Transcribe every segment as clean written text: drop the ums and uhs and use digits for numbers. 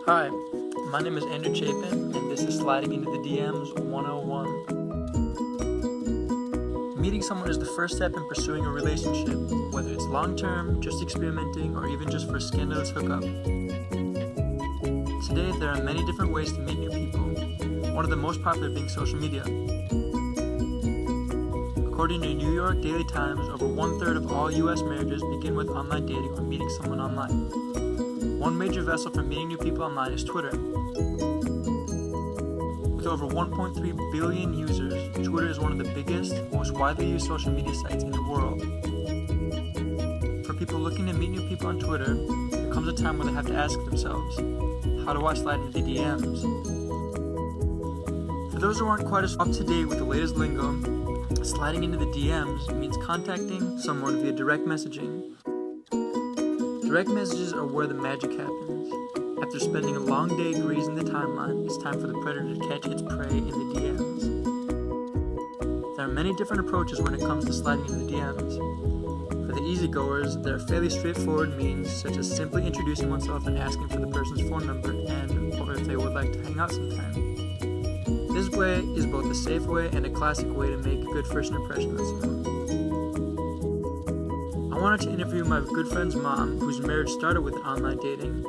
Hi, my name is Andrew Chapin, and this is Sliding into the DMs 101. Meeting someone is the first step in pursuing a relationship, whether it's long-term, just experimenting, or even just for a scandalous hookup. Today, there are many different ways to meet new people, one of the most popular being social media. According to New York Daily Times, over 1/3 of all U.S. marriages begin with online dating or meeting someone online. One major vessel for meeting new people online is Twitter. With over 1.3 billion users, Twitter is one of the biggest, most widely used social media sites in the world. For people looking to meet new people on Twitter, there comes a time where they have to ask themselves, how do I slide into the DMs? For those who aren't quite as up to date with the latest lingo, sliding into the DMs means contacting someone via direct messaging. Direct messages are where the magic happens. After spending a long day greasing the timeline, it's time for the predator to catch its prey in the DMs. There are many different approaches when it comes to sliding into the DMs. For the easygoers, there are fairly straightforward means, such as simply introducing oneself and asking for the person's phone number or if they would like to hang out sometime. This way is both a safe way and a classic way to make a good first impression on someone. I wanted to interview my good friend's mom, whose marriage started with online dating.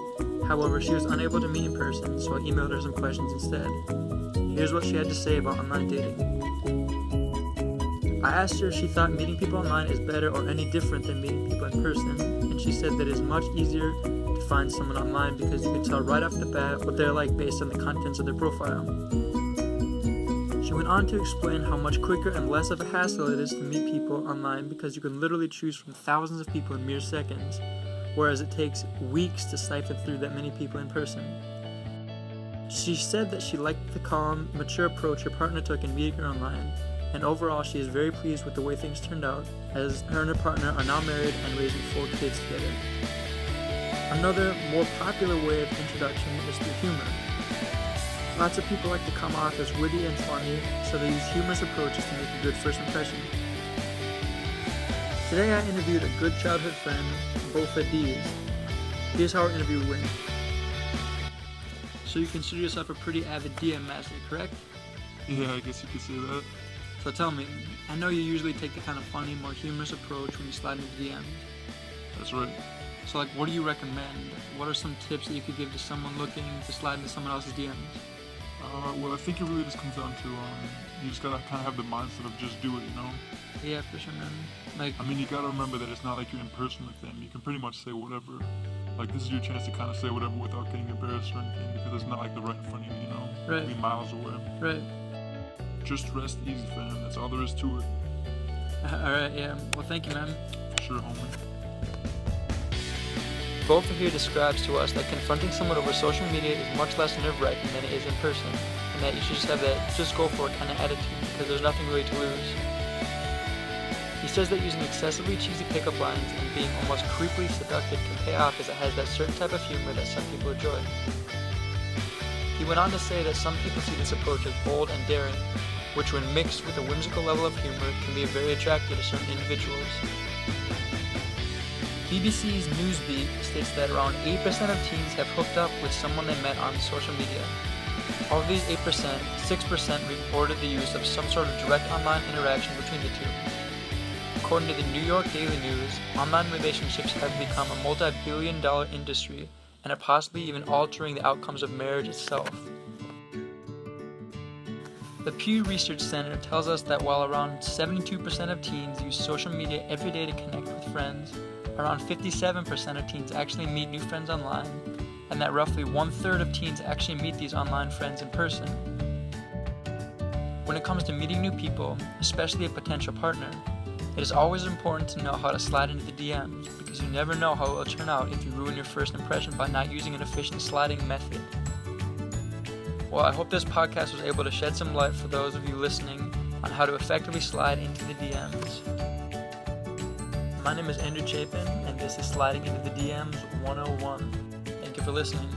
However, she was unable to meet in person, so I emailed her some questions instead. Here's what she had to say about online dating. I asked her if she thought meeting people online is better or any different than meeting people in person, and she said that it is much easier to find someone online because you can tell right off the bat what they're like based on the contents of their profile. She went on to explain how much quicker and less of a hassle it is to meet people online because you can literally choose from thousands of people in mere seconds, whereas it takes weeks to siphon through that many people in person. She said that she liked the calm, mature approach her partner took in meeting her online, and overall she is very pleased with the way things turned out, as her and her partner are now married and raising 4 kids together. Another, more popular way of introduction is through humor. Lots of people like to come off as witty and funny, so they use humorous approaches to make a good first impression. Today I interviewed a good childhood friend, both at D's. Here's how our interview went. So you consider yourself a pretty avid DM master, correct? Yeah, I guess you could say that. So tell me, I know you usually take the kind of funny, more humorous approach when you slide into DMs. That's right. So what do you recommend? What are some tips that you could give to someone looking to slide into someone else's DMs? Well, I think it really just comes down to, you just gotta kind of have the mindset of just do it, you know? Yeah, for sure, man. You gotta remember that it's not like you're in person with them. You can pretty much say whatever. This is your chance to kind of say whatever without getting embarrassed or anything, because it's not like they're right in front of you, you know? Right. You'll be miles away. Right. Just rest easy, fam. That's all there is to it. Alright, yeah. Well, thank you, man. For sure, homie. Both of you describes to us that confronting someone over social media is much less nerve-wracking than it is in person, and that you should just have that just go for it kind of attitude, because there's nothing really to lose. He says that using excessively cheesy pickup lines and being almost creepily seductive can pay off, as it has that certain type of humor that some people enjoy. He went on to say that some people see this approach as bold and daring, which when mixed with a whimsical level of humor can be very attractive to certain individuals. BBC's Newsbeat states that around 8% of teens have hooked up with someone they met on social media. Of these 8%, 6% reported the use of some sort of direct online interaction between the two. According to the New York Daily News, online relationships have become a multi-billion-dollar industry and are possibly even altering the outcomes of marriage itself. The Pew Research Center tells us that while around 72% of teens use social media every day to connect with friends, around 57% of teens actually meet new friends online, and that roughly 1/3 of teens actually meet these online friends in person. When it comes to meeting new people, especially a potential partner, it is always important to know how to slide into the DMs, because you never know how it will turn out if you ruin your first impression by not using an efficient sliding method. Well, I hope this podcast was able to shed some light for those of you listening on how to effectively slide into the DMs. My name is Andrew Chapin, and this is Sliding into the DMs 101. Thank you for listening.